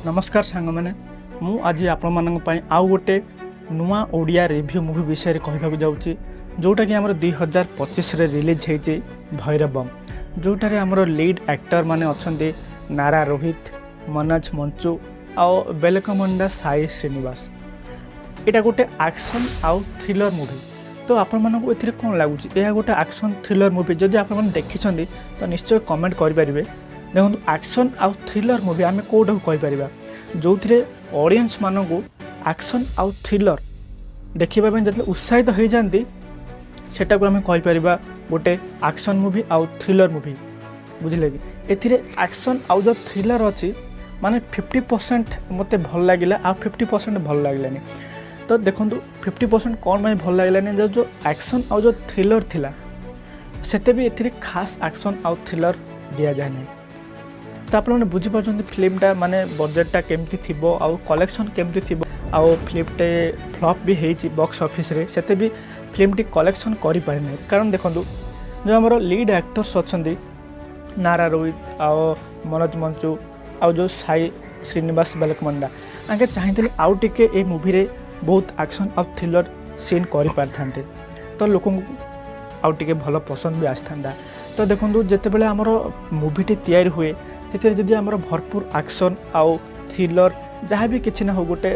नमस्कार सांग मैंने मु आज आपण आउ गोटे नुआ ओडिया रिव्यू मूवी विषय कहवाक जाऊँगी जोटा कि आमर 2025 रिलीज होती भैरवम जोटार आमर लीड एक्टर माने अच्छा नारा रोहित मनोज मंचू आउ बेलकमंडा साई श्रीनिवास। यहाँ गोटे एक्शन आउ थ्रिलर मूवी तो आपण ए कौन लगुच यह गोटे एक्शन थ्रिलर मूवी जदि आप देखी तो निश्चय कमेंट करेंगे। देखो एक्शन आउ थ्रिलर मूवी आम कौटा कहीपर जो थे ऑडियंस मानक एक्शन आउ थ्रिलर देखापी जो उत्साहित हो जाती सेटा को आम कहीपर गोटे एक्शन मूवी आउ थ्रिलर मूवी बुझे कि एथिरे एक्शन आउ जो थ्रिलर अच्छी माने 50% मत भल लगे आ 50% भल लगलानी। तो देखो 50% कौन में भल लगलानी जो एक्शन आउ जो थ्रिलर थिला सेते भी एथिरे खास एक्शन आउ थ्रिलर दिया जाए ना। तो आप बुझीपार फिल्मटा माने बजेटा केमती थी आउ कलेक्शन केमती थी आउ फिल्मटे फ्लॉप भी होती बॉक्स ऑफिस रे सेते भी फिल्मटी कलेक्शन करि पारि नै। कारण देखो जो आमर लीड एक्टर्स अच्छा नारा रोहित आउ मनोज मंचू आउ जो साई श्रीनिवास बेलकमंडा आगे चाहते आउ टिके ए मूवी रे बहुत एक्शन आउ थ्रिलर सीन करि पारथांते तो लोक आउ टिके भल पसंद भी आसथा। तो देखो जितेबाला आमर मूवीटी तैयारी हुए तेरे जदि आमर भरपूर एक्शन आउ थ्रिलर जहाँ भी किसी ना हो गोटे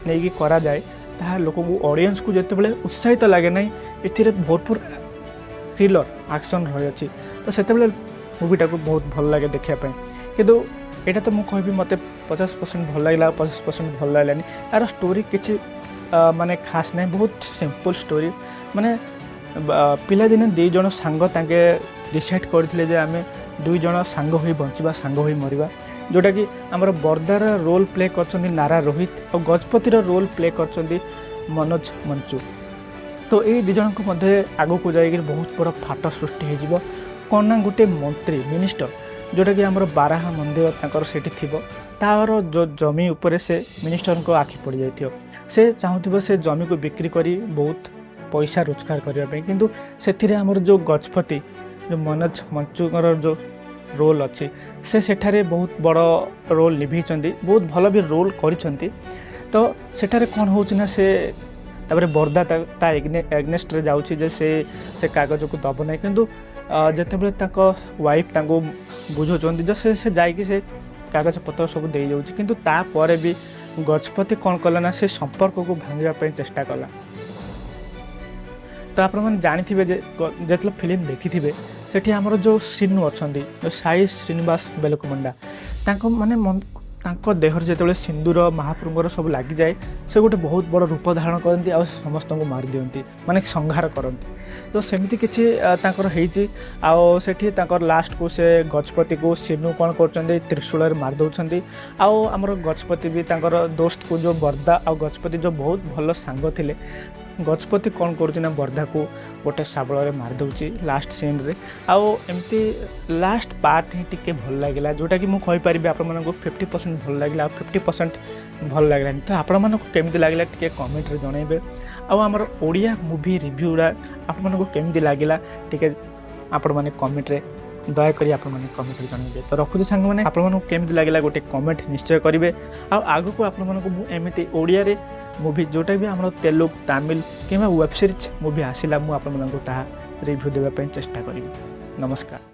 नहीं करा जाए ताहा लोक ऑडियंस को जितेबाला उत्साहित लगे ना ये भरपूर थ्रिलर एक्शन रही अच्छी तो से मूवीटा को बहुत भल लगे देखापी। किंतु यहाँ तो मुझे कहि मत 50% भल लगे 50% भल लगलानी। यार स्टोरी किसी माने खास नहीं बहुत सिंपल स्टोरी माने पिलादिने दुई जन सांग तांके डिसाइड करथिले जे आमे दुई जन सांग होई बंचिबा सांग होई मरिबा जोटा कि आमर बरदार रोल प्ले करछन्ती नारा रोहित और गजपतिर रोल प्ले करछन्ती मनोज मंचू। तो ये दुई जन को मध्य आगो को जाइए बहुत बड़ फाट सृष्टि हो कौन ना गोटे मंत्री मिनिस्टर जोटा कि आमर बाराहा मंदिर तांकर सेठी थिबो तार जो जमी उपरे से मिनिस्टर को आखि पड़ जाइथियो से चाहूथिबो से जमी को बिक्री करी बहुत पैसा रोजगार करने किंतु से आमर जो गजपति जो मनोज मंचूर जो रोल अच्छी से सेठारे बहुत बड़ रोल निभीचंदी बहुत भल भी रोल करिसंती। तो सेठारे कौन होना से तापर बरदा ता एग्नेस्ट रे जाउची जे से कागज को दब ना किंतु जिते वाइफ बुझाउछंती जो से जाइए से कागज पत्र सब दे जाउची किंतु तापर भी गजपति कौन कला ना से संपर्क को भांगा चेष्टा कला। तो आप जानी जो फिल्म देखी सेठी आमर जो सिनु अच्छा जो साई श्रीनिवास बेलकमंडा माने देहर जो सिंदूर महाप्रभुर सब लग जाए से गोटे बहुत बड़ रूप धारण करती आ समस्त को मारी दिखती माने संहार करती। तो सेमती किसी आठी लास्ट को से गजपति को सिनु कौन कर त्रिशूल मार दौरान आउ आमर गजपति भी दोस्त को जो बरदा आ गजपति जो बहुत भल सांग थे गजपति कौन कर बरदा को गोटे शाबल मार दूसरी लास्ट सीन रे आउ एमती लास्ट पार्ट ही टिके भल लगे जोटा कि मुझे कहीपरि आपण 50% भल लगे आ 50% भल लगलानी। तो आपण केमती लगे टे कमेंट रे जनइबे आमर ओडिया मूवी रिव्यूरा आपको केमती लगे टे आपण मैंने कमेंट रे दयाकोरी आपने कमेंट जनइबे। तो रखुच्छी सांग मैंने आपको केमती लगे गोटे कमेंट निश्चय करेंगे आग को आपमती ओडिया मूवी जोटा भी आम तेलुगु तमिल कि वेब सीरीज मूवी आसला मुझे रिव्यू देवाई चेष्टा करी। नमस्कार।